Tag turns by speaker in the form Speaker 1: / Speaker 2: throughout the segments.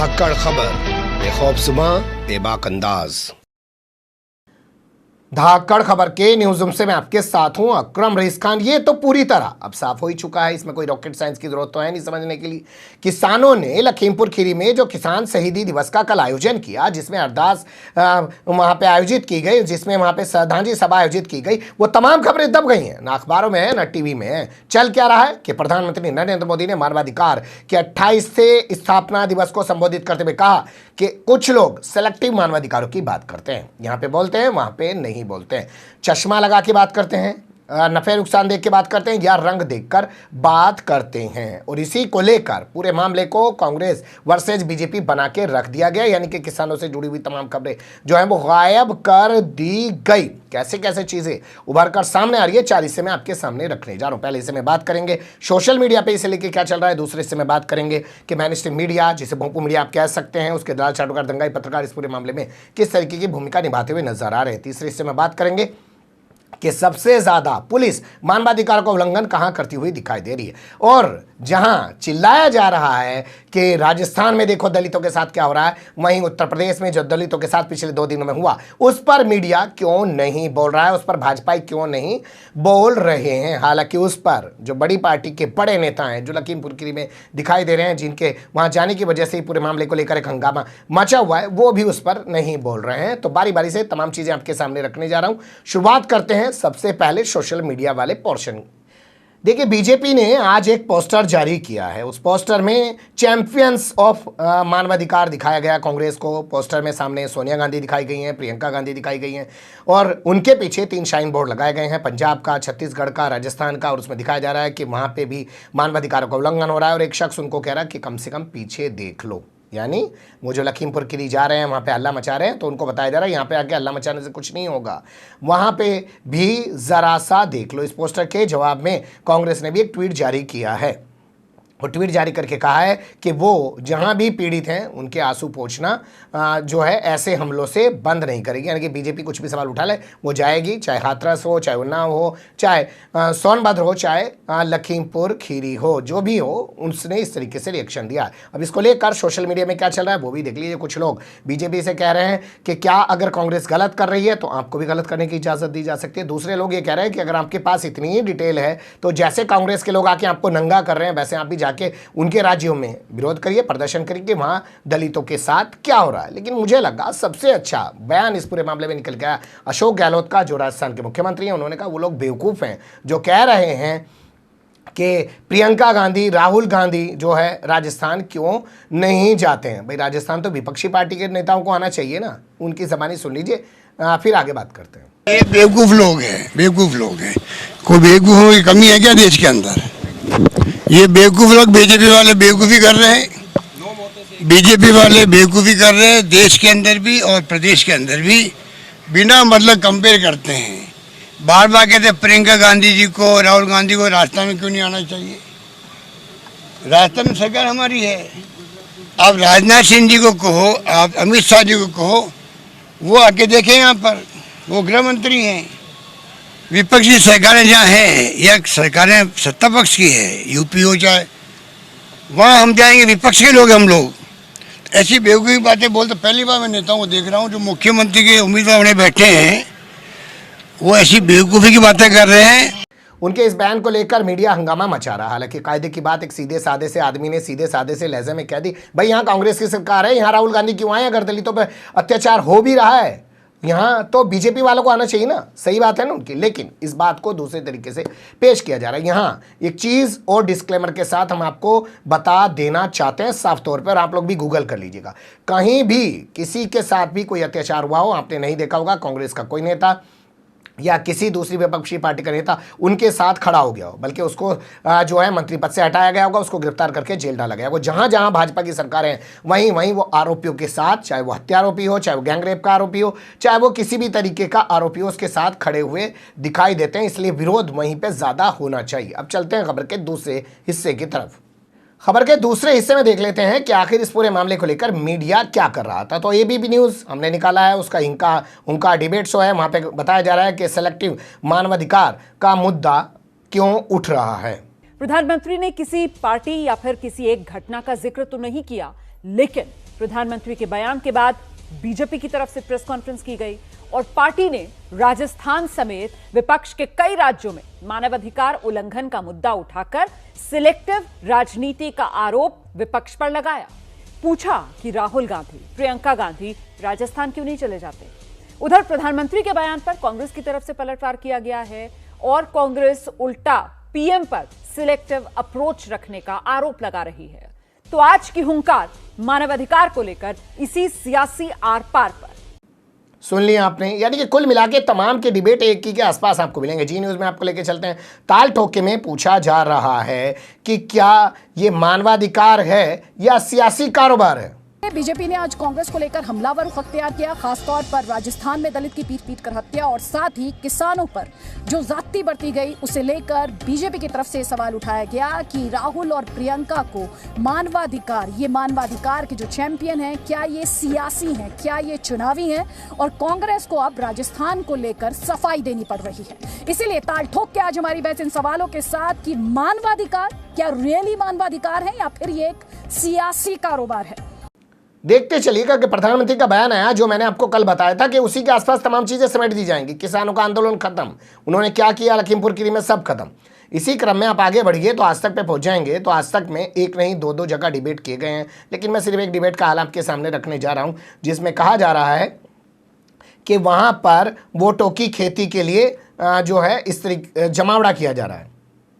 Speaker 1: धाकड़ खबर, बेखौफसुमा बेबाक अंदाज। धाकड़ खबर के न्यूज रूम से मैं आपके साथ हूं अकरम रईस खान। ये तो पूरी तरह अब साफ हो ही चुका है, इसमें कोई रॉकेट साइंस की जरूरत तो है नहीं समझने के लिए। किसानों ने लखीमपुर खीरी में जो किसान शहीदी दिवस का कल आयोजन किया, जिसमें अरदास वहां पे आयोजित की गई, जिसमें वहां पे श्रद्धांजलि सभा आयोजित की गई, वो तमाम खबरें दब गई हैं। ना अखबारों में है ना टीवी में है। चल क्या रहा है कि प्रधानमंत्री नरेंद्र मोदी ने मानवाधिकार के 28वें स्थापना दिवस को संबोधित करते हुए कहा कि कुछ लोग सेलेक्टिव मानवाधिकारों की बात करते हैं, यहां पे बोलते हैं वहां पे नहीं बोलते हैं, चश्मा लगा के बात करते हैं, नफे नुकसान देख के बात करते हैं या रंग देखकर बात करते हैं। और इसी को लेकर पूरे मामले को कांग्रेस वर्सेज बीजेपी बना के रख दिया गया, यानी कि किसानों से जुड़ी हुई तमाम खबरें जो है वो गायब कर दी गई। कैसे कैसे चीजें उभर कर सामने आ रही है, 4 हिस्से में आपके सामने रखने जा रहा हूं। पहले हिस्से में बात करेंगे सोशल मीडिया पे इसे लेके क्या चल रहा है, दूसरे हिस्से में बात करेंगे कि मेनस्ट्रीम मीडिया, जिसे भोंपू मीडिया आप कह सकते हैं, उसके दलाल चाटुकार दंगाई पत्रकार इस पूरे मामले में किस तरीके की भूमिका निभाते हुए नजर आ रहे हैं। तीसरे हिस्से में बात करेंगे कि सबसे ज्यादा पुलिस मानवाधिकार का उल्लंघन कहां करती हुई दिखाई दे रही है, और जहां चिल्लाया जा रहा है कि राजस्थान में देखो दलितों के साथ क्या हो रहा है, वहीं उत्तर प्रदेश में जो दलितों के साथ पिछले 2 दिनों में हुआ, उस पर मीडिया क्यों नहीं बोल रहा है, उस पर भाजपाई क्यों नहीं बोल रहे हैं। हालांकि उस पर जो बड़ी पार्टी के बड़े नेता हैं जो लखीमपुर खीरी में दिखाई दे रहे हैं, जिनके वहां जाने की वजह से ही पूरे मामले को लेकर एक हंगामा मचा हुआ है, वो भी उस पर नहीं बोल रहे हैं। तो बारी बारी से तमाम चीजें आपके सामने रखने जा रहा हूं। शुरुआत करते हैं सबसे पहले सोशल मीडिया वाले पोर्शन। देखिए, बीजेपी ने आज एक पोस्टर जारी किया है। उस पोस्टर में चैंपियंस ऑफ मानवाधिकार दिखाया गया कांग्रेस को। पोस्टर में सामने सोनिया गांधी दिखाई गई हैं, प्रियंका गांधी दिखाई गई हैं, और उनके पीछे 3 शाइन बोर्ड लगाए गए हैं, पंजाब का, छत्तीसगढ़ का, राजस्थान का। और उसमें दिखाया जा रहा है कि वहां पे भी मानवाधिकारों का उल्लंघन हो रहा है, और एक शख्स उनको कह रहा है कि कम से कम पीछे देख लो। यानी वो जो लखीमपुर खीरी जा रहे हैं, वहाँ पे हल्ला मचा रहे हैं, तो उनको बताया जा रहा है यहाँ पे आके हल्ला मचाने से कुछ नहीं होगा, वहाँ पे भी ज़रा सा देख लो। इस पोस्टर के जवाब में कांग्रेस ने भी एक ट्वीट जारी किया है, और ट्वीट जारी करके कहा है कि वो जहां भी पीड़ित हैं उनके आंसू पोंछना जो है ऐसे हमलों से बंद नहीं करेगी। यानी कि बीजेपी कुछ भी सवाल उठा ले वो जाएगी, चाहे हाथरस हो, चाहे उन्नाव हो, चाहे सोनभद्र हो, चाहे लखीमपुर खीरी हो, जो भी हो, उसने इस तरीके से रिएक्शन दिया। अब इसको लेकर सोशल मीडिया में क्या चल रहा है वो भी देख लीजिए। कुछ लोग बीजेपी से कह रहे हैं कि क्या अगर कांग्रेस गलत कर रही है तो आपको भी गलत करने की इजाज़त दी जा सकती है। दूसरे लोग ये कह रहे हैं कि अगर आपके पास इतनी ही डिटेल है तो जैसे कांग्रेस के लोग आके आपको नंगा कर रहे हैं, वैसे आप भी जाके उनके राज्यों में विरोध करिए, प्रदर्शन करिए कि वहां दलितों के साथ क्या हो रहा है। लेकिन मुझे लगा सबसे अच्छा बयान इस पूरे मामले में निकल गया अशोक गहलोत का, जो राजस्थान के मुख्यमंत्री हैं। उन्होंने कहा वो लोग बेवकूफ़ हैं जो कह रहे हैं कि प्रियंका गांधी, राहुल गांधी जो है राजस्थान क्यों नहीं जाते हैं। भाई, राजस्थान तो विपक्षी पार्टी के नेताओं को आना चाहिए ना, उनकी ज़बानी सुन लीजिए, फिर आगे बात करते हैं।
Speaker 2: ये बेवकूफ़ लोग हैं, बेवकूफ़ लोग हैं। कोई बेवकूफ़ों की कमी है क्या देश के अंदर? ये बेवकूफ़ लोग, बीजेपी वाले बेवकूफ़ी कर रहे हैं, बीजेपी वाले बेवकूफ़ी कर रहे हैं, देश के अंदर भी और प्रदेश के अंदर भी बिना मतलब कंपेयर करते हैं। बार बार कहते हैं प्रियंका गांधी जी को, राहुल गांधी को राजस्थान में क्यों नहीं आना चाहिए? राजस्थान में सरकार हमारी है। आप राजनाथ सिंह जी को कहो, आप अमित शाह जी को कहो, वो आके देखें यहाँ पर, वो गृह मंत्री हैं। विपक्षी सरकारें जहाँ हैं या सरकारें सत्ता पक्ष की है, यूपी हो चाहे, वहाँ हम जाएंगे, विपक्ष के लोग हम लोग ऐसी बेवकूफ़ी बातें बोलते। पहली बार मैं नेताओं को देख रहा हूँ जो मुख्यमंत्री के उम्मीदवार बने बैठे हैं, वो ऐसी बेवकूफ़ी की बातें कर रहे हैं।
Speaker 1: उनके इस बयान को लेकर मीडिया हंगामा मचा रहा। हालांकि कायदे की बात एक सीधे साधे से आदमी ने सीधे साधे से लहजे में कह दी, भाई यहाँ कांग्रेस की सरकार है, यहाँ राहुल गांधी क्यों आए? अगर दलितों पर अत्याचार हो भी रहा है यहाँ तो बीजेपी वालों को आना चाहिए ना, सही बात है ना उनकी। लेकिन इस बात को दूसरे तरीके से पेश किया जा रहा है। यहाँ एक चीज़ और डिस्क्लेमर के साथ हम आपको बता देना चाहते हैं साफ तौर पर, और आप लोग भी गूगल कर लीजिएगा, कहीं भी किसी के साथ भी कोई अत्याचार हुआ हो, आपने नहीं देखा होगा कांग्रेस का कोई नेता या किसी दूसरी विपक्षी पार्टी का नेता उनके साथ खड़ा हो गया हो, बल्कि उसको जो है मंत्री पद से हटाया गया होगा, उसको गिरफ्तार करके जेल डाला गया होगा। जहां जहां भाजपा की सरकार है वहीं वहीं वो आरोपियों के साथ, चाहे वो हत्या आरोपी हो, चाहे वो गैंगरेप का आरोपी हो, चाहे वो किसी भी तरीके का आरोपी हो, उसके साथ खड़े हुए दिखाई देते हैं। इसलिए विरोध वहीं पर ज्यादा होना चाहिए। अब चलते हैं खबर के दूसरे हिस्से की तरफ। खबर के दूसरे हिस्से में देख लेते हैं कि आखिर इस पूरे मामले को लेकर मीडिया क्या कर रहा था। तो एबीपी न्यूज़ हमने निकाला है, उसका उनका डिबेट शो है, वहाँ पे बताया जा रहा है कि सेलेक्टिव मानवाधिकार का मुद्दा क्यों उठ रहा है।
Speaker 3: प्रधानमंत्री ने किसी पार्टी या फिर किसी एक घटना का जिक्र तो नहीं किया, लेकिन प्रधानमंत्री के बयान के बाद बीजेपी की तरफ से प्रेस कॉन्फ्रेंस की गई और पार्टी ने राजस्थान समेत विपक्ष के कई राज्यों में मानवाधिकार उल्लंघन का मुद्दा उठाकर सिलेक्टिव राजनीति का आरोप विपक्ष पर लगाया। पूछा कि राहुल गांधी, प्रियंका गांधी राजस्थान क्यों नहीं चले जाते। उधर प्रधानमंत्री के बयान पर कांग्रेस की तरफ से पलटवार किया गया है और कांग्रेस उल्टा पीएम पर सिलेक्टिव अप्रोच रखने का आरोप लगा रही है। तो आज की हुंकार मानवाधिकार को लेकर इसी सियासी आर पार पर।
Speaker 1: सुन लिया आपने, यानी कि कुल मिला के तमाम के डिबेट एक ही के आसपास आपको मिलेंगे। जी न्यूज़ में आपको लेके चलते हैं। ताल ठोके में पूछा जा रहा है कि क्या ये मानवाधिकार है या सियासी कारोबार है।
Speaker 4: बीजेपी ने आज कांग्रेस को लेकर हमलावर रुख अख्तियार किया, खासतौर पर राजस्थान में दलित की पीट कर हत्या और साथ ही किसानों पर जो ज्यादती बरती गई उसे लेकर बीजेपी की तरफ से सवाल उठाया गया कि राहुल और प्रियंका को मानवाधिकार, ये मानवाधिकार के जो चैंपियन हैं, क्या ये सियासी हैं, क्या ये चुनावी हैं, और कांग्रेस को अब राजस्थान को लेकर सफाई देनी पड़ रही है। इसीलिए ताल ठोक के आज हमारी बहस इन सवालों के साथ कि मानवाधिकार क्या रियली मानवाधिकार है या फिर ये एक सियासी कारोबार है।
Speaker 1: देखते चलिएगा कि प्रधानमंत्री का बयान आया, जो मैंने आपको कल बताया था कि उसी के आसपास तमाम चीजें समेट दी जाएंगी। किसानों का आंदोलन खत्म, उन्होंने क्या किया लखीमपुर खीरी में, सब खत्म। इसी क्रम में आप आगे बढ़िए तो आज तक पे पहुंच जाएंगे। तो आज तक में एक नहीं दो जगह डिबेट किए गए हैं, लेकिन मैं सिर्फ एक डिबेट का हाल आपके सामने रखने जा रहा हूं, जिसमें कहा जा रहा है कि वहां पर वोटों की खेती के लिए जो है इस तरीके जमावड़ा किया जा रहा है।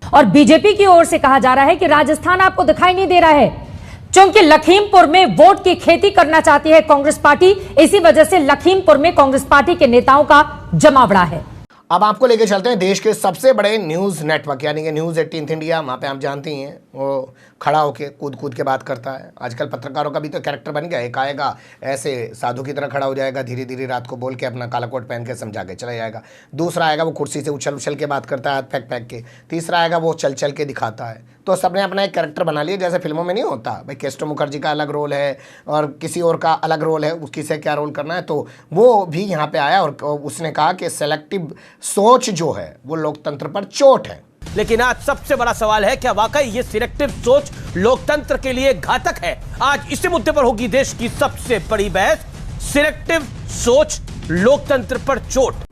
Speaker 5: और बीजेपी की ओर से कहा जा रहा है कि राजस्थान आपको दिखाई नहीं दे रहा है, क्योंकि लखीमपुर में वोट की खेती करना चाहती है कांग्रेस पार्टी। इसी वजह से लखीमपुर में कांग्रेस पार्टी के नेताओं का जमावड़ा है।
Speaker 1: अब आपको लेके चलते हैं देश के सबसे बड़े न्यूज़ नेटवर्क यानी कि न्यूज़ 18 इंडिया। वहाँ पे आप जानती हैं वो खड़ा होके कूद के बात करता है। आजकल पत्रकारों का भी तो कैरेक्टर बन गया। एक आएगा ऐसे साधु की तरह खड़ा हो जाएगा, धीरे धीरे रात को बोल के अपना काला कोट पहन के समझा के चला जाएगा। दूसरा आएगा वो कुर्सी से उछल के बात करता है, हाथ फेंक के। तीसरा आएगा वो चल के दिखाता है। तो सबने अपना एक कैरेक्टर बना लिया, जैसे फिल्मों में नहीं होता भाई केस्टो मुखर्जी का अलग रोल है और किसी और का अलग रोल है, उसकी से क्या रोल करना है। तो वो भी यहाँ पे आया और उसने कहा कि सेलेक्टिव सोच जो है वो लोकतंत्र पर चोट है।
Speaker 6: लेकिन आज सबसे बड़ा सवाल है, क्या वाकई ये सिलेक्टिव सोच लोकतंत्र के लिए घातक है? आज इसी मुद्दे पर होगी देश की सबसे बड़ी बहस, सिलेक्टिव सोच लोकतंत्र पर चोट।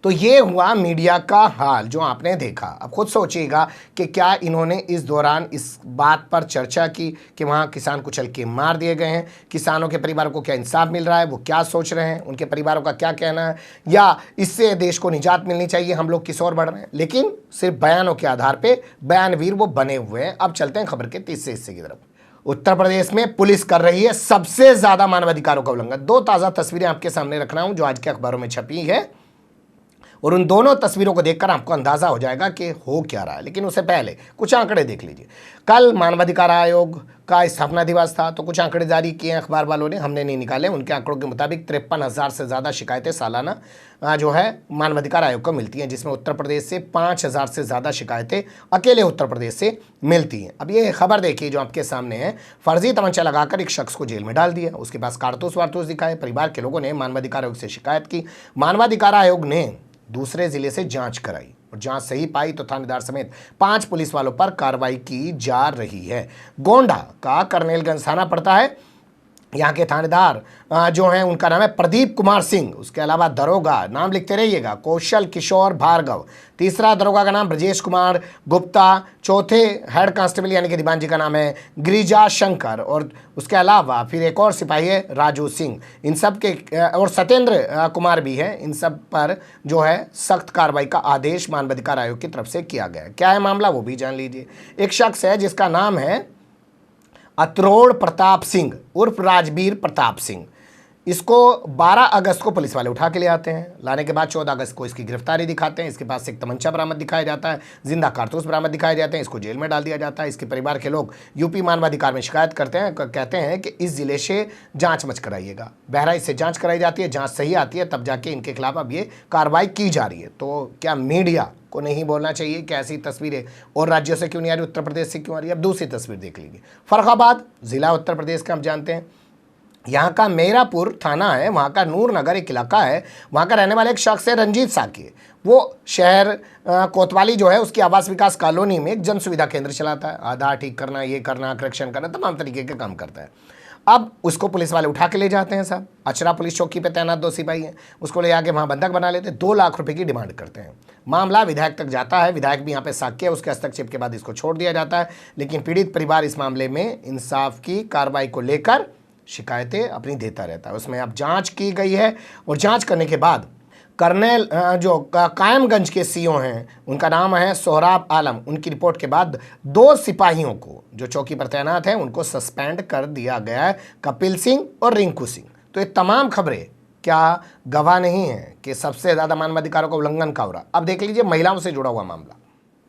Speaker 1: तो ये हुआ मीडिया का हाल जो आपने देखा। अब खुद सोचिएगा कि क्या इन्होंने इस दौरान इस बात पर चर्चा की कि वहाँ किसान कुचल के मार दिए गए हैं, किसानों के परिवारों को क्या इंसाफ मिल रहा है, वो क्या सोच रहे हैं, उनके परिवारों का क्या कहना है, या इससे देश को निजात मिलनी चाहिए, हम लोग किस ओर बढ़ रहे हैं। लेकिन सिर्फ बयानों के आधार पर बयानवीर वो बने हुए हैं। अब चलते हैं खबर के तीसरे हिस्से की तरफ। उत्तर प्रदेश में पुलिस कर रही है सबसे ज्यादा मानवाधिकारों का उल्लंघन। दो ताज़ा तस्वीरें आपके सामने रख रहा हूं जो आज के अखबारों में छपी है, और उन दोनों तस्वीरों को देखकर आपको अंदाजा हो जाएगा कि हो क्या रहा है। लेकिन उससे पहले कुछ आंकड़े देख लीजिए। कल मानवाधिकार आयोग का स्थापना दिवस था, तो कुछ आंकड़े जारी किए अखबार वालों ने, हमने नहीं निकाले। उनके आंकड़ों के मुताबिक 53,000 से ज़्यादा शिकायतें सालाना जो है मानवाधिकार आयोग को मिलती हैं, जिसमें उत्तर प्रदेश से 5,000 से ज़्यादा शिकायतें अकेले उत्तर प्रदेश से मिलती हैं। अब ये खबर देखिए जो आपके सामने है। फर्जी तमंचा लगाकर एक शख्स को जेल में डाल दिया, उसके पास कारतूस वारतूस दिखाए। परिवार के लोगों ने मानवाधिकार आयोग से शिकायत की। मानवाधिकार आयोग ने दूसरे जिले से जांच कराई और जांच सही पाई तो थानेदार समेत 5 पुलिस वालों पर कार्रवाई की जा रही है। गोंडा का करनेलगंज थाना पड़ता है। यहाँ के थानेदार जो हैं उनका नाम है प्रदीप कुमार सिंह। उसके अलावा दरोगा, नाम लिखते रहिएगा, कौशल किशोर भार्गव। तीसरा दरोगा का नाम ब्रजेश कुमार गुप्ता। चौथे हेड कांस्टेबल यानी कि दीवान जी का नाम है गिरिजा शंकर। और उसके अलावा फिर एक और सिपाही है राजू सिंह। इन सब के और सत्येंद्र कुमार भी है। इन सब पर जो है सख्त कार्रवाई का आदेश मानवाधिकार आयोग की तरफ से किया गया। क्या है मामला वो भी जान लीजिए। एक शख्स है जिसका नाम है अतरोड़ प्रताप सिंह उर्फ राजवीर प्रताप सिंह। इसको 12 अगस्त को पुलिस वाले उठा के ले आते हैं। लाने के बाद 14 अगस्त को इसकी गिरफ्तारी दिखाते हैं। इसके पास एक तमंचा बरामद दिखाया जाता है, जिंदा कारतूस बरामद दिखाए जाते हैं। इसको जेल में डाल दिया जाता है। इसके परिवार के लोग यूपी मानवाधिकार में शिकायत करते हैं, कहते हैं कि इस जिले से जांच मच कराइएगा। बहराइच से जांच कराई जाती है, जांच सही आती है तब जाके इनके खिलाफ अब ये कार्रवाई की जा रही है। तो क्या मीडिया को नहीं बोलना चाहिए कि ऐसी तस्वीरें और राज्यों से क्यों नहीं आ रही, उत्तर प्रदेश से क्यों आ रही है? अब दूसरी तस्वीर देख लीजिए। फर्रुखाबाद जिला उत्तर प्रदेश का हम जानते हैं। यहाँ का मेरापुर थाना है, वहाँ का नूर नगर एक इलाका है। वहाँ का रहने वाले एक शख्स है रंजीत साकी। वो शहर कोतवाली जो है उसकी आवास विकास कॉलोनी में एक जन सुविधा केंद्र चलाता है। आधार ठीक करना, ये करना, करेक्शन करना, तमाम तरीके के काम करता है। अब उसको पुलिस वाले उठा के ले जाते हैं साहब, अचरा पुलिस चौकी पे तैनात 2 सिपाही हैं, उसको ले आके वहाँ बंधक बना लेते हैं, 2 लाख रुपए की डिमांड करते हैं। मामला विधायक तक जाता है, विधायक भी यहाँ पे साक्ष्य है, उसके हस्तक्षेप के बाद इसको छोड़ दिया जाता है। लेकिन पीड़ित परिवार इस मामले में इंसाफ की कार्रवाई को लेकर शिकायतें अपनी देता रहता है। उसमें अब जांच की गई है और जांच करने के बाद कर्नल जो कायमगंज के सीओ हैं, उनका नाम है सोहराब आलम, उनकी रिपोर्ट के बाद 2 सिपाहियों को जो चौकी पर तैनात हैं उनको सस्पेंड कर दिया गया है, कपिल सिंह और रिंकू सिंह। तो ये तमाम खबरें क्या गवाह नहीं है कि सबसे ज़्यादा मानवाधिकारों का उल्लंघन का हो रहा। अब देख लीजिए महिलाओं से जुड़ा हुआ मामला,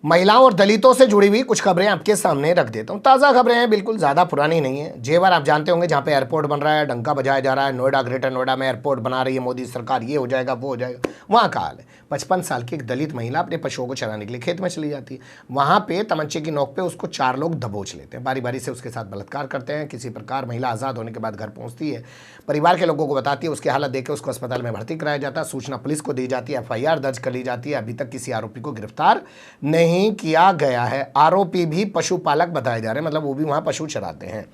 Speaker 1: महिलाओं और दलितों से जुड़ी हुई कुछ खबरें आपके सामने रख देता हूं। ताज़ा खबरें हैं, बिल्कुल ज़्यादा पुरानी नहीं है। जेवर आप जानते होंगे, जहां पे एयरपोर्ट बन रहा है, डंका बजाया जा रहा है, नोएडा, ग्रेटर नोएडा में एयरपोर्ट बना रही है मोदी सरकार, ये हो जाएगा वो हो जाएगा, वहाँ का हाल है। 55 साल की एक दलित महिला अपने पशुओं को चराने के लिए खेत में चली जाती है। वहाँ पे तमंचे की नोक पे उसको 4 लोग दबोच लेते हैं, बारी बारी से उसके साथ बलात्कार करते हैं। किसी प्रकार महिला आज़ाद होने के बाद घर पहुँचती है, परिवार के लोगों को बताती है, उसकी हालत देख के उसको अस्पताल में भर्ती कराया जाता है, सूचना पुलिस को दी जाती है, FIR दर्ज कर ली जाती है। अभी तक किसी आरोपी को गिरफ्तार नहीं किया गया है। आरोपी भी पशुपालक बताए जा रहे हैं, मतलब वो भी वहाँ पशु चराते हैं।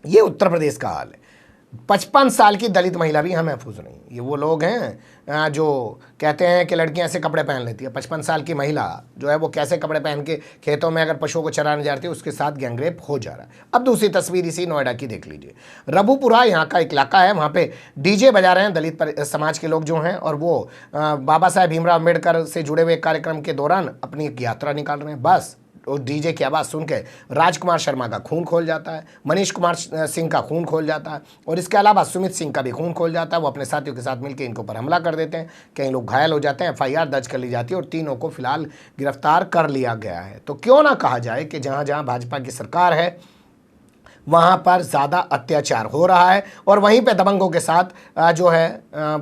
Speaker 1: ये उत्तर प्रदेश का हाल है। 55 साल की दलित महिला भी यहाँ महफूज नहीं। ये वो लोग हैं जो कहते हैं कि लड़कियां ऐसे कपड़े पहन लेती है। 55 साल की महिला जो है वो कैसे कपड़े पहन के खेतों में अगर पशुओं को चराने जाती है, उसके साथ गैंगरेप हो जा रहा है। अब दूसरी तस्वीर इसी नोएडा की देख लीजिए। रबूपुरा यहाँ का एक इलाका है, वहाँ पे DJ बजा रहे हैं दलित समाज के लोग जो हैं, और वो बाबा साहेब भीमराव अम्बेडकर से जुड़े हुए कार्यक्रम के दौरान अपनी एक यात्रा निकाल रहे हैं। बस और DJ की आवाज़ सुन के राजकुमार शर्मा का खून खोल जाता है, मनीष कुमार सिंह का खून खोल जाता है, और इसके अलावा सुमित सिंह का भी खून खोल जाता है। वो अपने साथियों के साथ मिलकर इनके ऊपर हमला कर देते हैं, कई लोग घायल हो जाते हैं, FIR दर्ज कर ली जाती है और तीनों को फिलहाल गिरफ्तार कर लिया गया है। तो क्यों ना कहा जाए कि जहाँ जहाँ भाजपा की सरकार है वहाँ पर ज़्यादा अत्याचार हो रहा है, और वहीं पे दबंगों के साथ जो है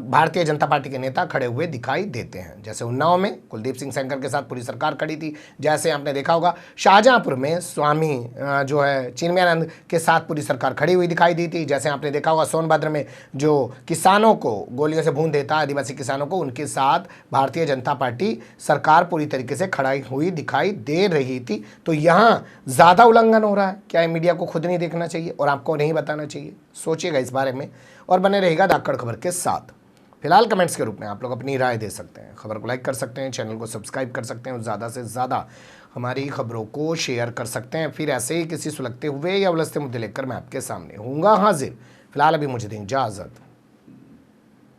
Speaker 1: भारतीय जनता पार्टी के नेता खड़े हुए दिखाई देते हैं। जैसे उन्नाव में कुलदीप सिंह सेंगर के साथ पूरी सरकार खड़ी थी, जैसे आपने देखा होगा शाहजहांपुर में स्वामी जो है चिन्मयानंद के साथ पूरी सरकार खड़ी हुई दिखाई दी थी, जैसे आपने देखा होगा सोनभद्र में जो किसानों को गोलियों से भून देता आदिवासी किसानों को, उनके साथ भारतीय जनता पार्टी सरकार पूरी तरीके से खड़ी हुई दिखाई दे रही थी। तो यहाँ ज़्यादा उल्लंघन हो रहा है। क्या मीडिया को खुद नहीं देखना चाहिए और आपको नहीं बताना चाहिए? सोचिएगा इस बारे में और बने रहेगा धाकड़ खबर के साथ। फिलहाल कमेंट्स के रूप में आप लोग अपनी राय दे सकते हैं, खबर को लाइक कर सकते हैं, चैनल को सब्सक्राइब कर सकते हैं और ज़्यादा से ज़्यादा हमारी खबरों को शेयर कर सकते हैं। फिर ऐसे ही किसी सुलगते हुए या उलझते मुद्दे लेकर मैं आपके सामने होऊंगा हाजिर। फिलहाल अभी मुझे दें इजाज़त।